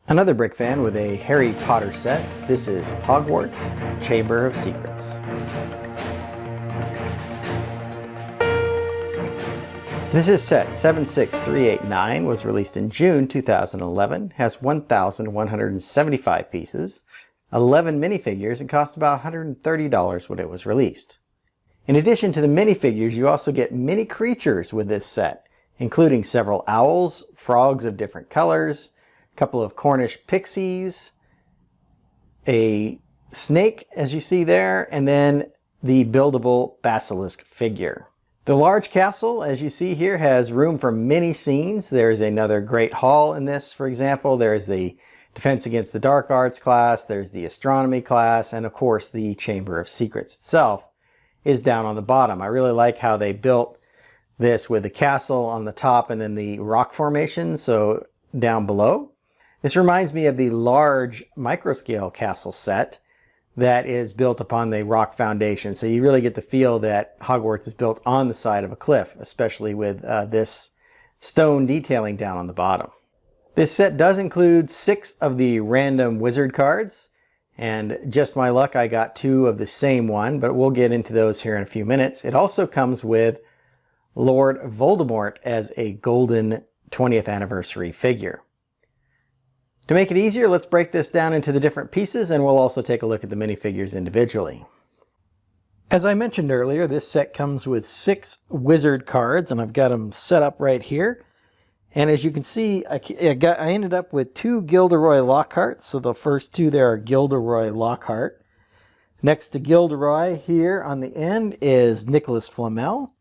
Another brick fan with a Harry Potter set. This is Hogwarts, Chamber of Secrets. This is set 76389, was released in June 2011, has 1,175 pieces, 11 minifigures, and cost about $130 when it was released. In addition to the minifigures, you also get mini creatures with this set, including several owls, frogs of different colors, a couple of Cornish pixies, a snake as you see there, and then the buildable basilisk figure. The large castle, as you see here, has room for many scenes. There's another great hall in this, for example. There's the Defense Against the Dark Arts class, there's the Astronomy class, and of course the Chamber of Secrets itself is down on the bottom. I really like how they built this with the castle on the top and then the rock formation, so down below. This reminds me of the large microscale castle set that is built upon the rock foundation. So you really get the feel that Hogwarts is built on the side of a cliff, especially with this stone detailing down on the bottom. This set does include 6 of the random wizard cards, and just my luck, I got 2 of the same one, but we'll get into those here in a few minutes. It also comes with Lord Voldemort as a golden 20th anniversary figure. To make it easier, let's break this down into the different pieces, and we'll also take a look at the minifigures individually. As I mentioned earlier, this set comes with 6 wizard cards, and I've got them set up right here. And as you can see, I ended up with 2 Gilderoy Lockharts. So the first 2 there are Gilderoy Lockhart. Next to Gilderoy here on the end is Nicholas Flamel.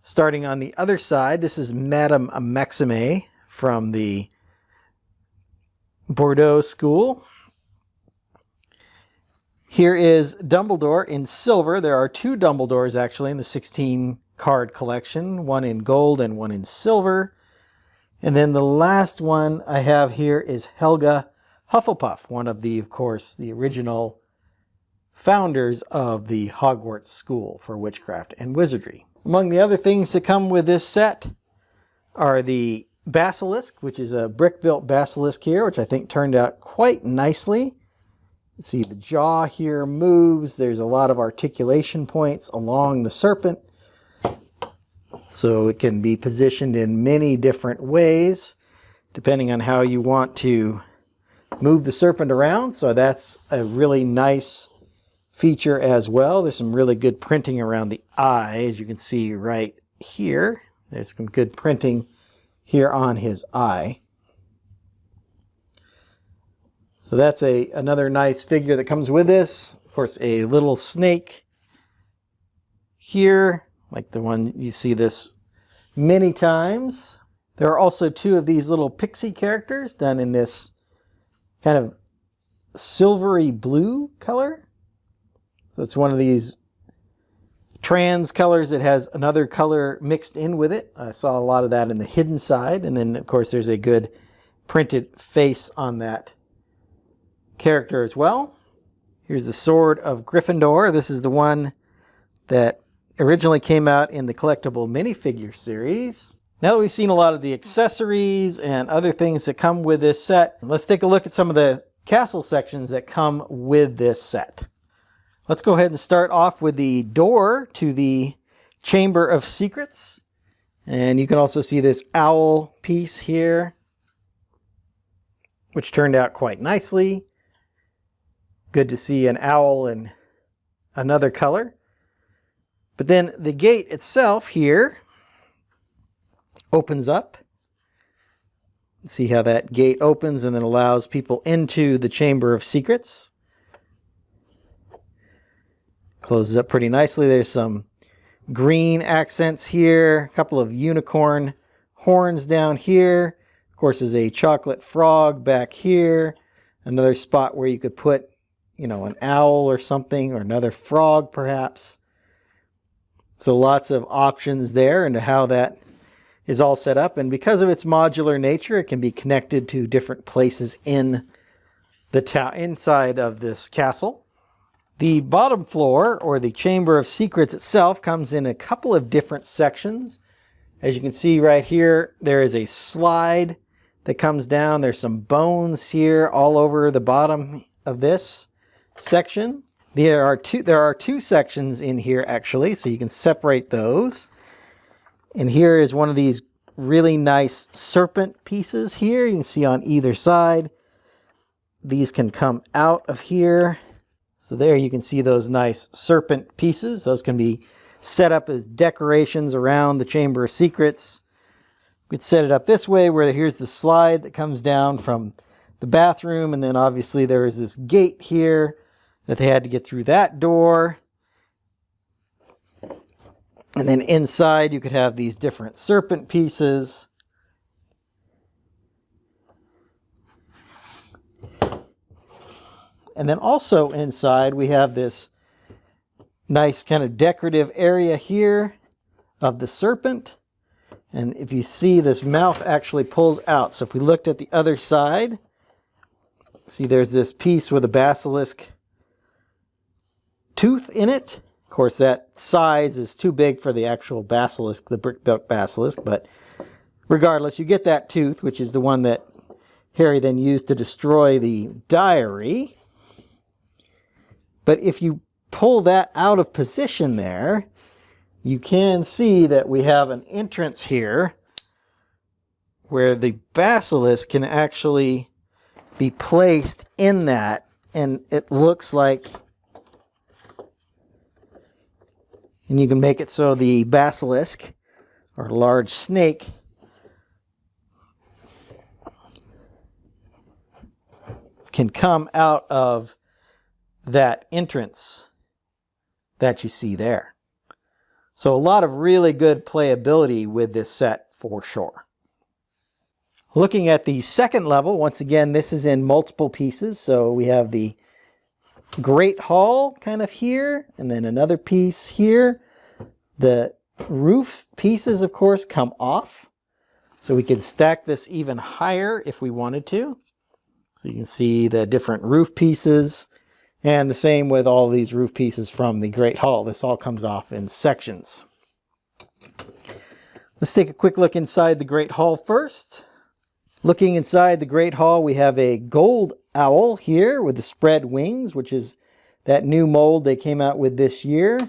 Starting on the other side, this is Madame Maxime from the Bordeaux School. Here is Dumbledore in silver. There are 2 Dumbledores actually in the 16 card collection, one in gold and one in silver. And then the last one I have here is Helga Hufflepuff, one of the, of course, the original founders of the Hogwarts School for Witchcraft and Wizardry. Among the other things that come with this set are the basilisk, which is a brick-built basilisk here, which I think turned out quite nicely. Let's see, the jaw here moves. There's a lot of articulation points along the serpent, so it can be positioned in many different ways depending on how you want to move the serpent around. So that's a really nice feature as well. There's some really good printing around the eye, as you can see right here. There's some good printing here on his eye. So that's another nice figure that comes with this. Of course, a little snake here, like the one you see this many times. There are also 2 of these little pixie characters done in this kind of silvery blue color. So it's one of these trans colors that has another color mixed in with it. I saw a lot of that in the hidden side. And then, of course, there's a good printed face on that character as well. Here's the Sword of Gryffindor. This is the one that originally came out in the collectible minifigure series. Now that we've seen a lot of the accessories and other things that come with this set, let's take a look at some of the castle sections that come with this set. Let's go ahead and start off with the door to the Chamber of Secrets. And you can also see this owl piece here, which turned out quite nicely. Good to see an owl in another color. But then the gate itself here opens up. See how that gate opens and then allows people into the Chamber of Secrets. Closes up pretty nicely. There's some green accents here, a couple of unicorn horns down here. Of course, there's a chocolate frog back here. Another spot where you could put, you know, an owl or something, or another frog perhaps. So lots of options there into how that is all set up. And because of its modular nature, it can be connected to different places in the inside of this castle. The bottom floor, or the Chamber of Secrets itself, comes in a couple of different sections. As you can see right here, there is a slide that comes down. There's some bones here all over the bottom of this section. There are two sections in here actually, so you can separate those. And here is one of these really nice serpent pieces here. You can see on either side. These can come out of here. So there you can see those nice serpent pieces. Those can be set up as decorations around the Chamber of Secrets. We could set it up this way where here's the slide that comes down from the bathroom, and then obviously there is this gate here that they had to get through that door. And then inside you could have these different serpent pieces. And then also inside we have this nice kind of decorative area here of the serpent. And if you see, this mouth actually pulls out. So if we looked at the other side, see there's this piece with a basilisk tooth in it. Of course, that size is too big for the actual basilisk, the brick-built basilisk, but regardless, you get that tooth, which is the one that Harry then used to destroy the diary. But if you pull that out of position there, you can see that we have an entrance here where the basilisk can actually be placed in that, and it looks like, and you can make it so the basilisk, or large snake, can come out of that entrance that you see there. So a lot of really good playability with this set for sure. Looking at the second level, once again, this is in multiple pieces. So we have the Great Hall kind of here, and then another piece here. The roof pieces, of course, come off. So we could stack this even higher if we wanted to. So you can see the different roof pieces. And the same with all these roof pieces from the Great Hall. This all comes off in sections. Let's take a quick look inside the Great Hall first. Looking inside the Great Hall, we have a gold owl here with the spread wings, which is that new mold they came out with this year.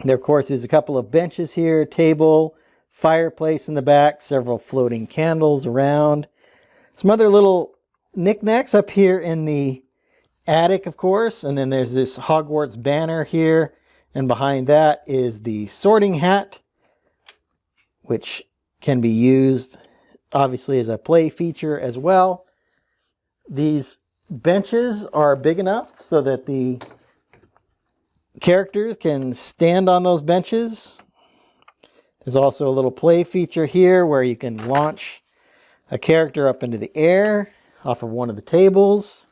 There, of course, is a couple of benches here, table, fireplace in the back, several floating candles around. Some other little knickknacks up here in the attic, of course, and then there's this Hogwarts banner here, and behind that is the sorting hat, which can be used obviously as a play feature as well. These benches are big enough so that the characters can stand on those benches. There's also a little play feature here where you can launch a character up into the air off of one of the tables.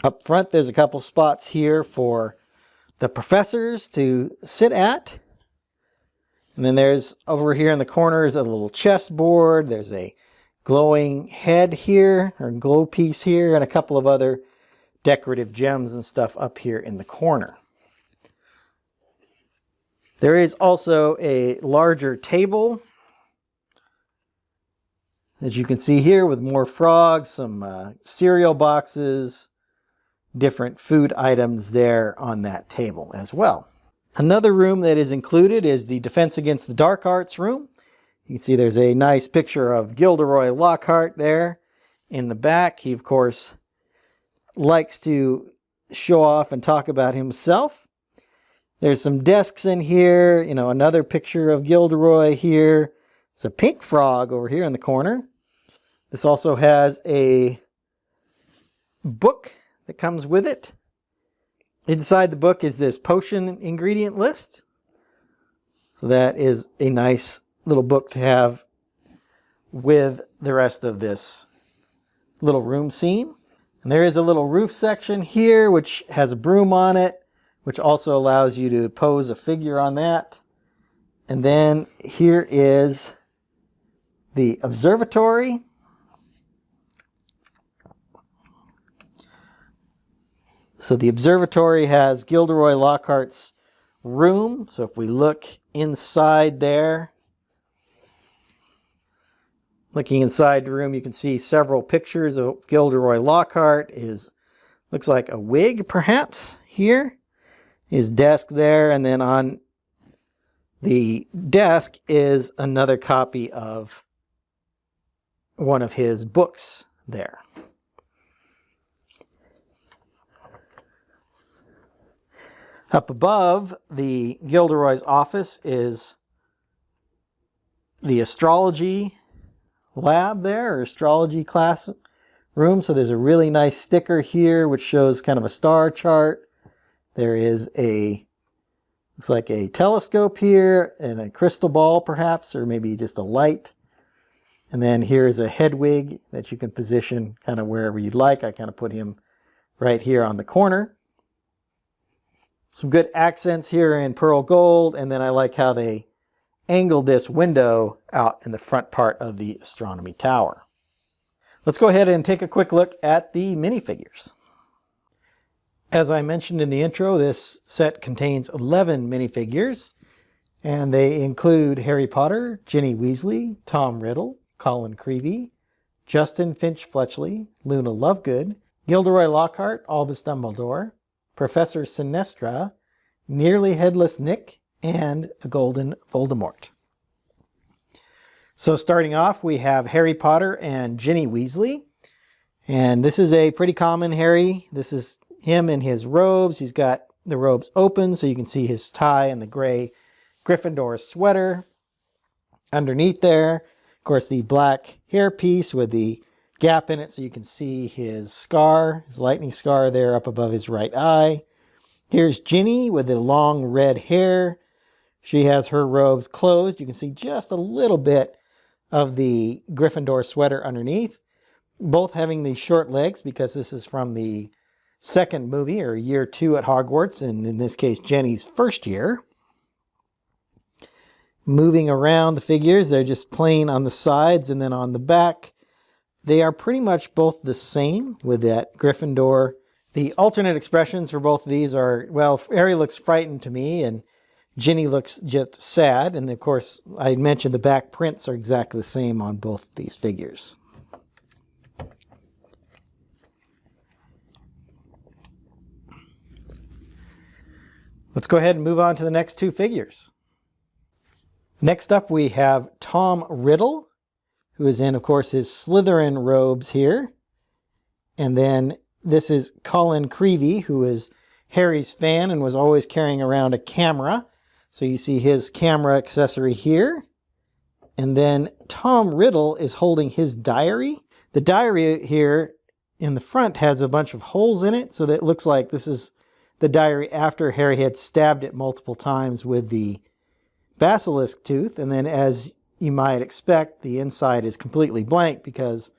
Up front, there's a couple spots here for the professors to sit at. And then there's, over here in the corners, a little chessboard. There's a glowing head here, or glow piece here, and a couple of other decorative gems and stuff up here in the corner. There is also a larger table, as you can see here, with more frogs, some cereal boxes, different food items there on that table as well. Another room that is included is the Defense Against the Dark Arts room. You can see there's a nice picture of Gilderoy Lockhart there in the back. He, of course, likes to show off and talk about himself. There's some desks in here, you know, another picture of Gilderoy here. It's a pink frog over here in the corner. This also has a book that comes with it. Inside the book is this potion ingredient list. So that is a nice little book to have with the rest of this little room scene. And there is a little roof section here which has a broom on it, which also allows you to pose a figure on that. And then here is the observatory. So the observatory has Gilderoy Lockhart's room. So if we look inside there, Looking inside the room, you can see several pictures of Gilderoy Lockhart. Looks like a wig, perhaps, here. His desk there, and then on the desk is another copy of one of his books there. Up above the Gilderoy's office is the astrology lab there, or astrology class room. So there's a really nice sticker here which shows kind of a star chart. There is looks like a telescope here and a crystal ball perhaps, or maybe just a light. And then here's a head wig that you can position kind of wherever you'd like. I kind of put him right here on the corner. Some good accents here in pearl gold, and then I like how they angled this window out in the front part of the astronomy tower. Let's go ahead and take a quick look at the minifigures. As I mentioned in the intro, this set contains 11 minifigures, and they include Harry Potter, Ginny Weasley, Tom Riddle, Colin Creevey, Justin Finch-Fletchley, Luna Lovegood, Gilderoy Lockhart, Albus Dumbledore, Professor Sinestra, Nearly Headless Nick, and a Golden Voldemort. So starting off, we have Harry Potter and Ginny Weasley. And this is a pretty common Harry. This is him in his robes. He's got the robes open so you can see his tie and the gray Gryffindor sweater underneath there. Of course, the black hairpiece with the gap in it so you can see his scar, his lightning scar there up above his right eye. Here's Ginny with the long red hair. She has her robes closed. You can see just a little bit of the Gryffindor sweater underneath. Both having the short legs because this is from the second movie, or year 2 at Hogwarts, and in this case, Jenny's first year. Moving around the figures, they're just plain on the sides, and then on the back, they are pretty much both the same with that Gryffindor. The alternate expressions for both of these are, well, Harry looks frightened to me, and Ginny looks just sad. And of course, I mentioned the back prints are exactly the same on both of these figures. Let's go ahead and move on to the next two figures. Next up, we have Tom Riddle, who is in, of course, his Slytherin robes here. And then this is Colin Creevey, who is Harry's fan and was always carrying around a camera. So you see his camera accessory here. And then Tom Riddle is holding his diary. The diary here in the front has a bunch of holes in it, so that it looks like this is the diary after Harry had stabbed it multiple times with the basilisk tooth. And then, as you might expect, the inside is completely blank because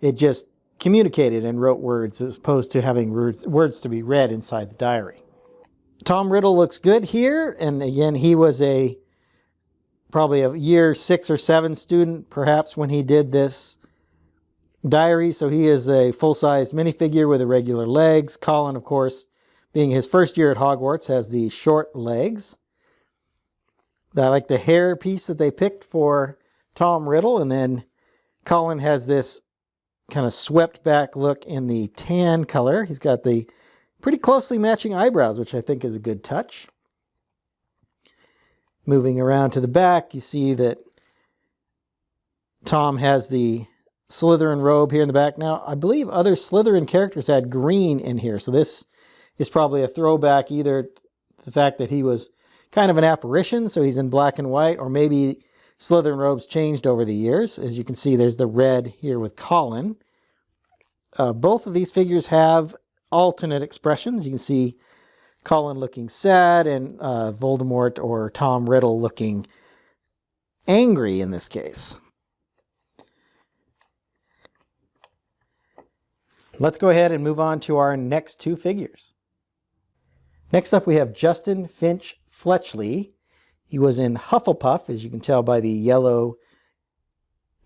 it just communicated and wrote words as opposed to having words to be read inside the diary. Tom Riddle looks good here, and again, he was probably a year 6 or 7 student perhaps when he did this diary, so he is a full-size minifigure with irregular legs. Colin, of course, being his first year at Hogwarts, has the short legs. I like the hair piece that they picked for Tom Riddle, and then Colin has this kind of swept back look in the tan color. He's got the pretty closely matching eyebrows, which I think is a good touch. Moving around to the back, you see that Tom has the Slytherin robe here in the back. Now, I believe other Slytherin characters had green in here, so this is probably a throwback either to the fact that he was kind of an apparition, so he's in black and white, or maybe Slytherin robes changed over the years. As you can see, there's the red here with Colin. Both of these figures have alternate expressions. You can see Colin looking sad and Voldemort or Tom Riddle looking angry in this case. Let's go ahead and move on to our next two figures. Next up, we have Justin Finch-Fletchley. He was in Hufflepuff, as you can tell by the yellow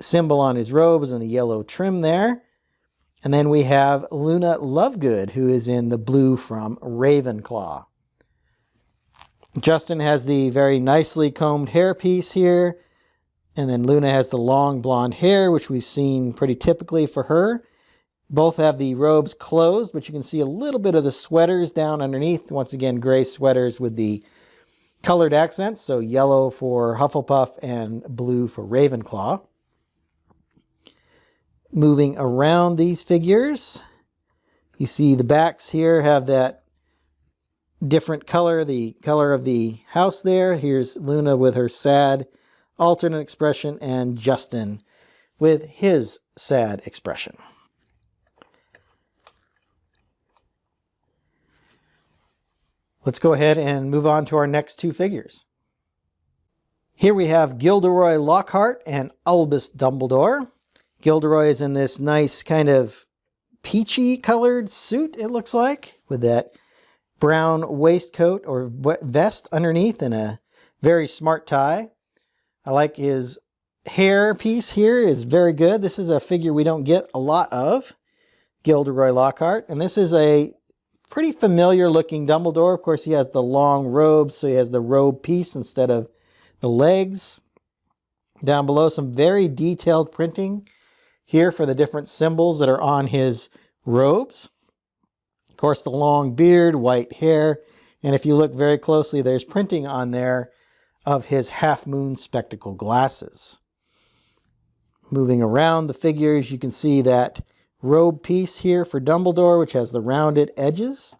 symbol on his robes and the yellow trim there. And then we have Luna Lovegood, who is in the blue from Ravenclaw. Justin has the very nicely combed hairpiece here. And then Luna has the long blonde hair, which we've seen pretty typically for her. Both have the robes closed, but you can see a little bit of the sweaters down underneath. Once again, gray sweaters with the colored accents, so yellow for Hufflepuff and blue for Ravenclaw. Moving around these figures, you see the backs here have that different color, the color of the house there. Here's Luna with her sad alternate expression and Justin with his sad expression. Let's go ahead and move on to our next two figures. Here we have Gilderoy Lockhart and Albus Dumbledore. Gilderoy is in this nice kind of peachy colored suit, it looks like, with that brown waistcoat or vest underneath and a very smart tie. I like his hair piece here, is very good. This is a figure we don't get a lot of, Gilderoy Lockhart, and this is a pretty familiar looking Dumbledore. Of course, he has the long robes, so he has the robe piece instead of the legs. Down below, some very detailed printing here for the different symbols that are on his robes. Of course, the long beard, white hair, and if you look very closely, there's printing on there of his half-moon spectacle glasses. Moving around the figures, you can see that robe piece here for Dumbledore, which has the rounded edges.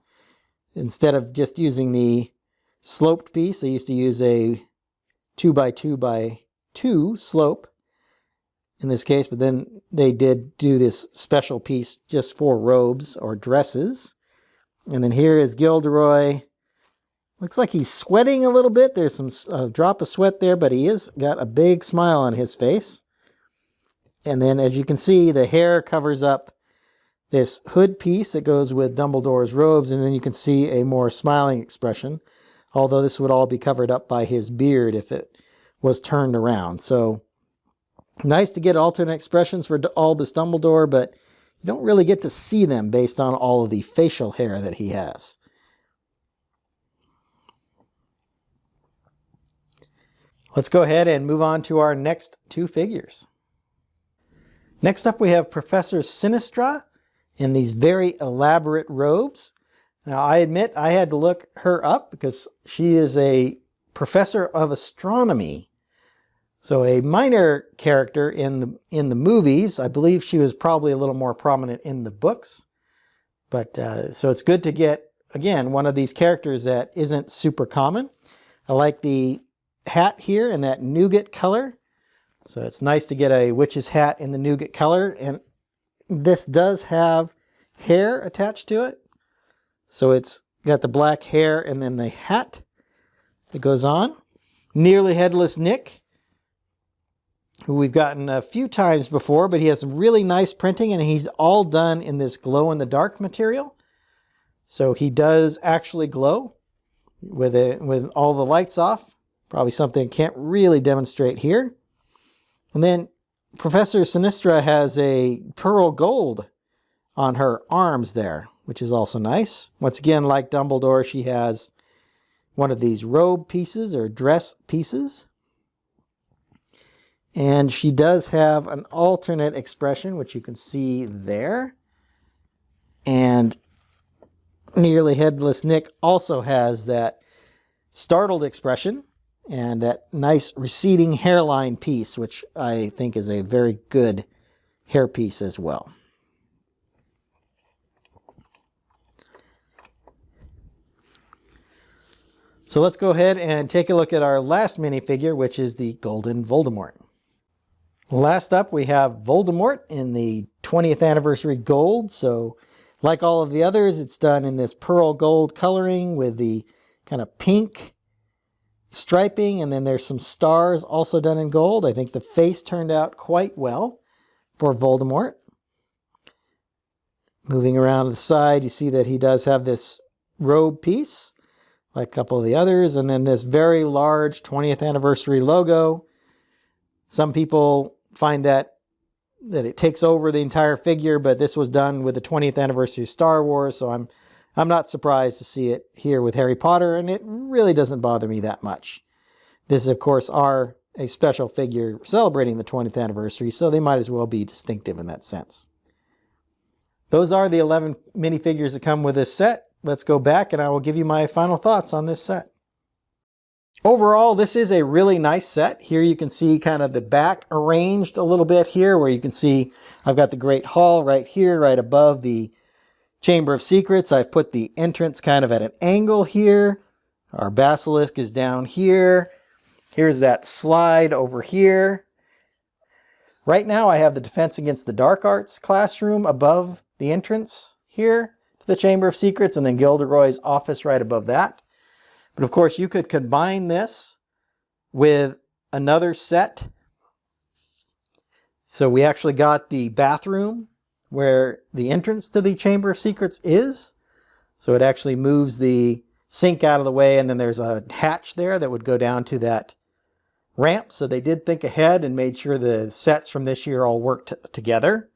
Instead of just using the sloped piece, they used to use a 2x2x2 slope in this case, but then they did do this special piece just for robes or dresses. And then here is Gilderoy. Looks like he's sweating a little bit. There's some drop of sweat there, but he has got a big smile on his face. And then as you can see, the hair covers up this hood piece that goes with Dumbledore's robes, and then you can see a more smiling expression, although this would all be covered up by his beard if it was turned around. So nice to get alternate expressions for Albus Dumbledore, but you don't really get to see them based on all of the facial hair that he has. Let's go ahead and move on to our next two figures. Next up we have Professor Sinistra in these very elaborate robes. Now I admit I had to look her up because she is a professor of astronomy. So a minor character in the movies. I believe she was probably a little more prominent in the books. But so it's good to get, again, one of these characters that isn't super common. I like the hat here in that nougat color. So it's nice to get a witch's hat in the nougat color. And this does have hair attached to it. So it's got the black hair and then the hat that goes on. Nearly Headless Nick, who we've gotten a few times before, but he has some really nice printing and he's all done in this glow-in-the-dark material. So he does actually glow with all the lights off. Probably something I can't really demonstrate here. And then Professor Sinistra has a pearl gold on her arms there, which is also nice. Once again, like Dumbledore, she has one of these robe pieces or dress pieces. And she does have an alternate expression, which you can see there. And Nearly Headless Nick also has that startled expression and that nice receding hairline piece, which I think is a very good hairpiece as well. So let's go ahead and take a look at our last minifigure, which is the Golden Voldemort. Last up, we have Voldemort in the 20th anniversary gold. So like all of the others, it's done in this pearl gold coloring with the kind of pink striping, and then there's some stars also done in gold. I think the face turned out quite well for Voldemort. Moving around to the side, you see that he does have this robe piece, like a couple of the others, and then this very large 20th anniversary logo. Some people find that it takes over the entire figure, but this was done with the 20th anniversary of Star Wars, so I'm not surprised to see it here with Harry Potter, and it really doesn't bother me that much. This is, of course, our a special figure celebrating the 20th anniversary, so they might as well be distinctive in that sense. Those are the 11 minifigures that come with this set. Let's go back and I will give you my final thoughts on this set. Overall, this is a really nice set. Here you can see kind of the back arranged a little bit here, where you can see I've got the Great Hall right here, right above the Chamber of Secrets. I've put the entrance kind of at an angle here. Our basilisk is down here. Here's that slide over here. Right now I have the Defense Against the Dark Arts classroom above the entrance here to the Chamber of Secrets, and then Gilderoy's office right above that. But of course you could combine this with another set. So we actually got the bathroom where the entrance to the Chamber of Secrets is. So it actually moves the sink out of the way, and then there's a hatch there that would go down to that ramp. So they did think ahead and made sure the sets from this year all worked together.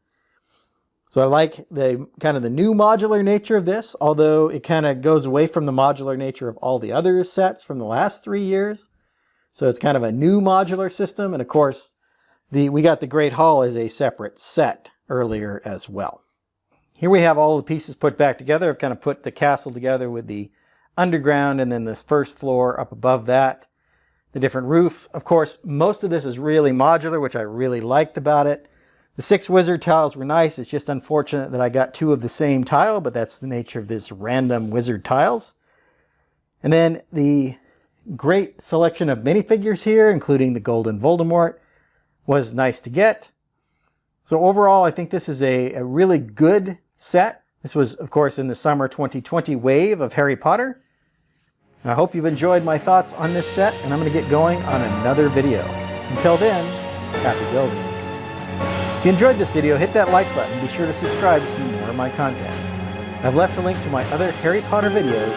So I like the kind of the new modular nature of this, although it kind of goes away from the modular nature of all the other sets from the last 3 years. So it's kind of a new modular system. And of course, we got the Great Hall as a separate set earlier as well. Here we have all the pieces put back together. I've kind of put the castle together with the underground and then this first floor up above that. The different roof. Of course, most of this is really modular, which I really liked about it. The 6 wizard tiles were nice. It's just unfortunate that I got 2 of the same tile, but that's the nature of this random wizard tiles. And then the great selection of minifigures here, including the Golden Voldemort, was nice to get. So overall, I think this is a really good set. This was, of course, in the summer 2020 wave of Harry Potter. And I hope you've enjoyed my thoughts on this set, and I'm going to get going on another video. Until then, happy building. If you enjoyed this video, hit that like button and be sure to subscribe to see more of my content. I've left a link to my other Harry Potter videos